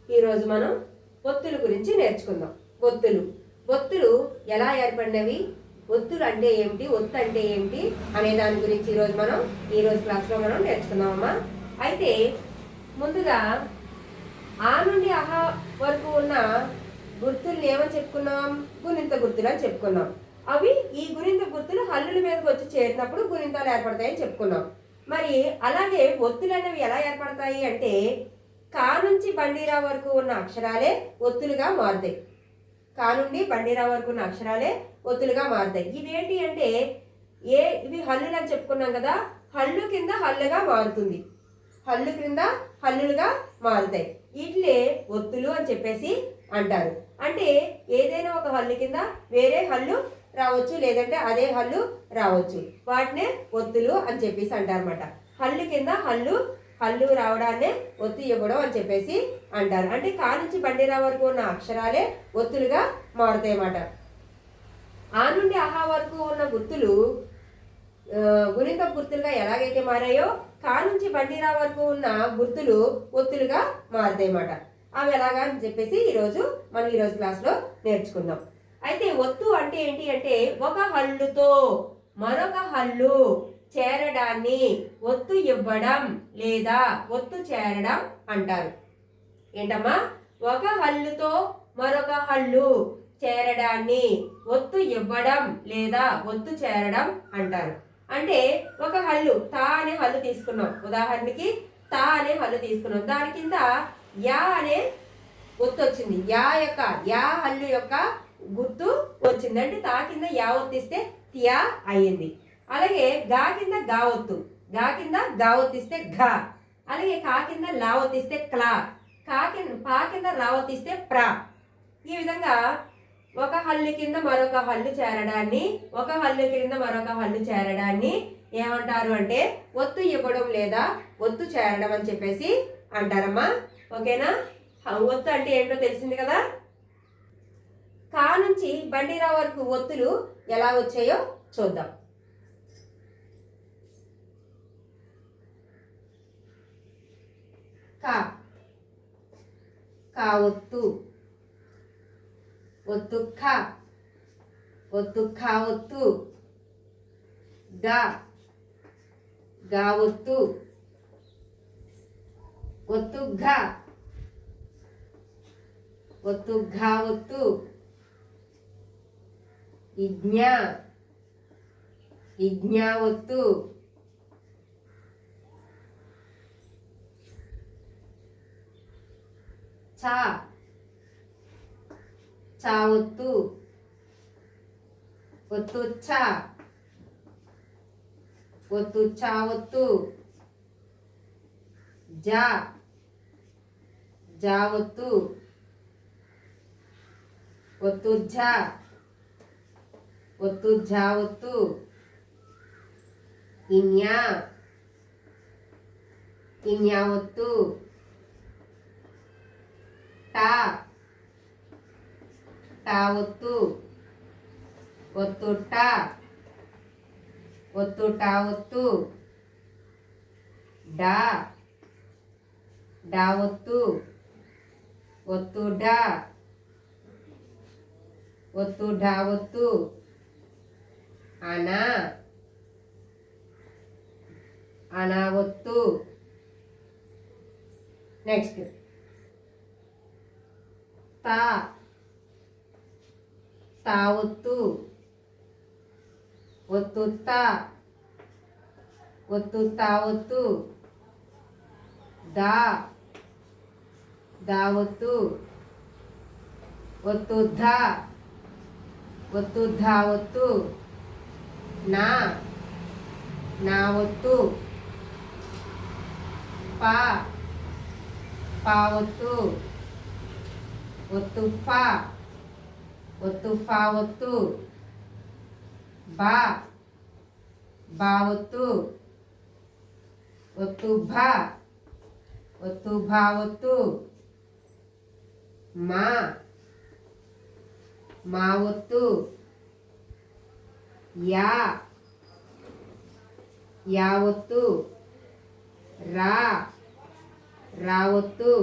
ఈరోజు మనం ఒత్తుల గురించి నేర్చుకుందాం. ఒత్తులు ఎలా ఏర్పడినవి, ఒత్తులు అంటే ఏమిటి, ఒత్తు అంటే ఏమిటి అనే దాని గురించి ఈరోజు క్లాస్లో మనం నేర్చుకుందామమ్మా. అయితే ముందుగా ఆ నుండి అహా వరకు ఉన్న గుర్తుల్ని ఏమని చెప్పుకున్నాం? గుణింత గుర్తులు అని చెప్పుకున్నాం. అవి ఈ గుణింత గుర్తులు హల్లుల మీదకి వచ్చి చేరినప్పుడు గుణింతాలు ఏర్పడతాయని చెప్పుకున్నాం. మరి అలాగే ఒత్తులు అనేవి ఎలా ఏర్పడతాయి అంటే కా నుంచి బండిరా వరకు ఉన్న అక్షరాలే ఒత్తులుగా మారుతాయి. కా నుండి బండిరా వరకు ఉన్న అక్షరాలే ఒత్తులుగా మారుతాయి. ఇవేంటి అంటే ఇవి హల్లులు అని చెప్పుకున్నాం కదా, హల్లు కింద హల్లుగా మారుతుంది, హల్లు క్రింద హల్లులుగా మారుతాయి. వీటిలే ఒత్తులు అని చెప్పేసి అంటారు. అంటే ఏదైనా ఒక హల్లు కింద వేరే హల్లు రావచ్చు, లేదంటే అదే హల్లు రావచ్చు. వాటినే ఒత్తులు అని చెప్పేసి అంటారన్నమాట. హల్లు కింద హల్లు రావడాన్నే ఒత్తు ఇవ్వడం అని చెప్పేసి అంటారు. అంటే కా నుంచి బండిరా వరకు ఉన్న అక్షరాలే ఒత్తులుగా మారుతాయి అన్నమాట. ఆ నుండి ఆహా వరకు ఉన్న గుర్తులు గుణింత గుర్తులుగా ఎలాగైతే మారాయో కా నుంచి బండిరా వరకు ఉన్న గుర్తులు ఒత్తులుగా మారుతాయి అన్నమాట. అవి ఎలాగా అని చెప్పేసి మనం ఈరోజు క్లాస్లో నేర్చుకుందాం. అయితే ఒత్తు అంటే ఏంటి అంటే ఒక హల్లుతో మరొక హల్లు చేరడాన్ని ఒత్తు ఇవ్వడం లేదా ఒత్తు చేరడం అంటారు. ఏంటమ్మా? ఒక హల్లుతో మరొక హల్లు చేరడాన్ని ఒత్తు ఇవ్వడం లేదా ఒత్తు చేరడం అంటారు. అంటే ఒక హల్లు తా అనే హల్లు తీసుకున్నాం, ఉదాహరణకి తా అనే హల్లు తీసుకున్నాం, దాని కింద యా అనే ఒత్తు వచ్చింది. యా హల్లు యొక్క గుర్తు వచ్చింది. అంటే తా కింద యా ఒత్తిస్తే తియా అయ్యింది. అలాగే గా కింద గా ఒత్తు, గా కింద గా ఒత్తిస్తే ఘ. అలాగే కా కింద లా ఒత్తిస్తే క్లా, పా కింద రా ఒత్తిస్తే ప్ర. ఈ విధంగా ఒక హల్లు కింద మరొక హల్లు చేరడాన్ని, ఒక హల్లు కింద మరొక హల్లు చేరడాన్ని ఏమంటారు అంటే ఒత్తు ఇవ్వడం లేదా ఒత్తు చేరడం అని చెప్పేసి అంటారమ్మా. ఓకేనా? ఒత్తు అంటే ఏంటో తెలిసింది కదా. కా నుంచి బండిరా వరకు ఒత్తులు ఎలా వచ్చాయో చూద్దాం. కా ఒత్తు, ఒత్తు ఖ, ఒత్తు ఖ ఒత్తు. గా ఒత్తు, ఒత్తు ఘ, ఒత్తు ఘ ఒత్తు. ఇజ్ఞ ఒత్తు. చ ఒత్తు, ఒత్తు ఛ, ఒత్తు ఛ ఒత్తు. జ ఒత్తు, ఒత్తు ఝ, ఒత్తు ఝ ఒత్తు. ఇన్య ఒత్తు. టా ఒత్తు, ఒత్తు ట, ఒత్తు ట ఒత్తు. డా ఒత్తు, ఒత్తు డా, ఒత్తు డా ఒత్తు. అనా ఒత్తు. నెక్స్ట్ తా ఒత్తు, ఒత్తు తా, ఒత్తు తా ఒత్తు. దా ఒత్తు, ఒత్తు ధ, ఒత్తు ధ ఒత్తు. నా ఒత్తు. పా ఒత్తు, ఒత్తు ఫా, ఒత్తు ఫా ఒత్తు. బా ఒత్తు, ఒత్తు భా, ఒత్తు భా ఒత్తు. మా ఒత్తు. యా ఒత్తు. రా ఒత్తు.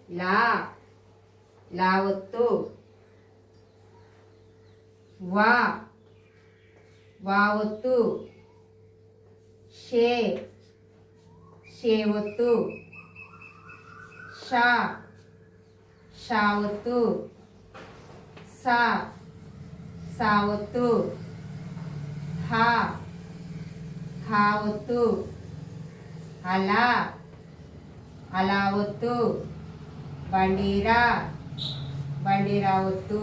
లా లా ఒత్తు. వా వా ఒత్తు. షే షే ఒత్తు. షా షా ఒత్తు. సా సా ఒత్తు. హా హా ఒత్తు. అలా అలా ఒత్తు. బండిరా బండిరా ఒత్తు.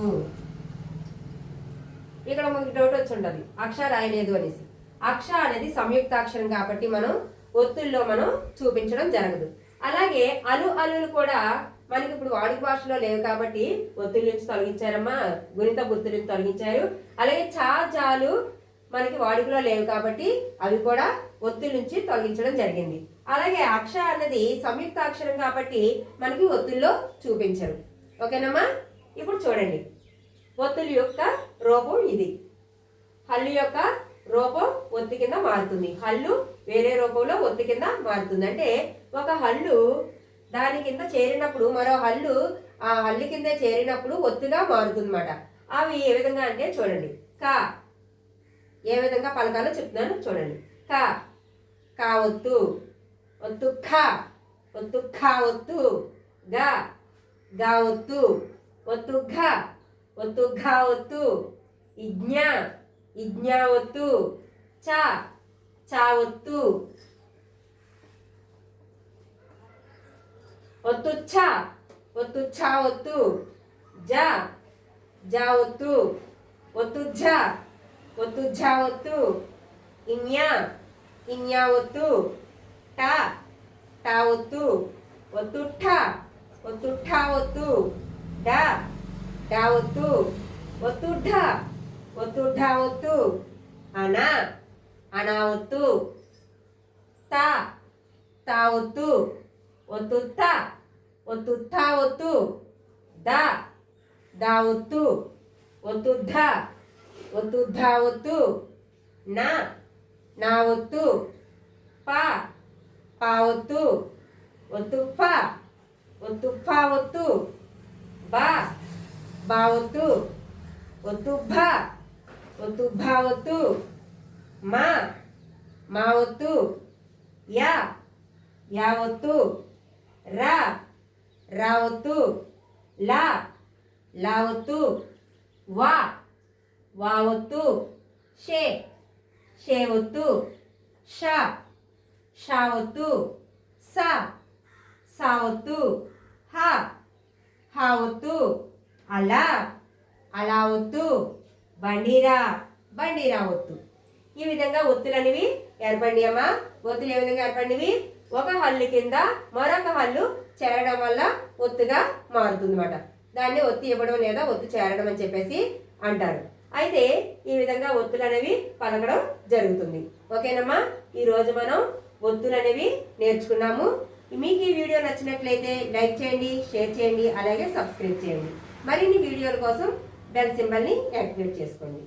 ఇక్కడ మనకి డౌట్ వచ్చి ఉంటుంది అక్ష రాయలేదు అనేసి. అక్ష అనేది సంయుక్తాక్షరం కాబట్టి మనం ఒత్తుల్లో మనం చూపించడం జరగదు. అలాగే అలు అలులు కూడా మనకి ఇప్పుడు వాడుక భాషలో లేవు కాబట్టి ఒత్తుల నుంచి తొలగించారమ్మా, గుణిత గుర్తుల నుంచి తొలగించారు. అలాగే చా జాలు మనకి వాడుకలో లేవు కాబట్టి అవి కూడా ఒత్తుల నుంచి తొలగించడం జరిగింది. అలాగే అక్ష అన్నది సంయుక్తాక్షరం కాబట్టి మనకి ఒత్తుల్లో చూపించరు. ఓకేనమ్మా. ఇప్పుడు చూడండి, ఒత్తుల యొక్క రూపం ఇది. హల్లు యొక్క రూపం ఒత్తి కింద మారుతుంది. హల్లు వేరే రూపంలో ఒత్తి కింద మారుతుంది. అంటే ఒక హల్లు దాని కింద చేరినప్పుడు మరో హల్లు ఆ హల్లు కింద చేరినప్పుడు ఒత్తుగా మారుతుంది అన్నమాట. అవి ఏ విధంగా అంటే చూడండి, కా ఏ విధంగా పలకాలో చెప్తున్నాను చూడండి. కా కా ఒత్తు. ఒత్తు ఖా ఒత్తు ఖా ఒత్తు. గా గా ఒత్తు. ఒత్తు ఘ ఒత్తు ఘ ఒత్తు. ఇజ్ఞ ఇజ్ఞ ఒత్తు. చ చ ఒత్తు. ఒత్తు ఛ ఒత్తు ఛ ఒత్తు. జ జ ఒత్తు. ఒత్తు ఝ ఒత్తు ఝ ఒత్తు. ఇన్య ఇన్య ఒత్తు. ట ట ఒత్తు. ఒత్తు ఠ ఒత్తు ఠ ఒత్తు. డ డ ఒత్తు. ఒత్తు ఢ ఒత్తు ఢ ఒత్తు. అన అన ఒత్తు. త త ఒత్తు. ఒత్తు త ఒత్తు థ ఒత్తు. ద ద ఒత్తు. ఒత్తు ధ ఒత్తు ధ ఒత్తు. న నా ఒత్తు. ప పా ఒత్తు. ఒత్తు ఫ ఒత్తు ఫ ఒత్తు. బ బా ఒత్తు. ఒత్తు భ ఒత్తు భ ఒత్తు. మా మా ఒత్తు. యా యా ఒత్తు. రా రా ఒత్తు. లా లా ఒత్తు. వా వా ఒత్తు. షే షే ఒత్తు. షా షా ఒత్తు. సా సా ఒత్తు. హా హా ఒత్తు. అలా అలా ఒత్తు. బండిరా బండిరా ఒత్తు. ఈ విధంగా ఒత్తులు అనేవి ఏర్పడినాయి అమ్మా. ఒత్తులు ఏ విధంగా ఏర్పడినవి? ఒక హల్లు కింద మరొక హల్లు చేరడం వల్ల ఒత్తుగా మారుతుంది అన్నమాట. దాన్ని ఒత్తి ఇవ్వడం లేదా ఒత్తు చేరడం అని చెప్పేసి అంటారు. అయితే ఈ విధంగా ఒత్తులు అనేవి పలకడం జరుగుతుంది. ఓకేనమ్మా. ఈరోజు మనం ఒత్తులు అనేవి నేర్చుకున్నాము. మీకు ఈ వీడియో నచ్చినట్లయితే లైక్ చేయండి, షేర్ చేయండి, అలాగే సబ్స్క్రైబ్ చేయండి. మరిన్ని వీడియోల కోసం బెల్ సింబల్ని యాక్టివేట్ చేసుకోండి.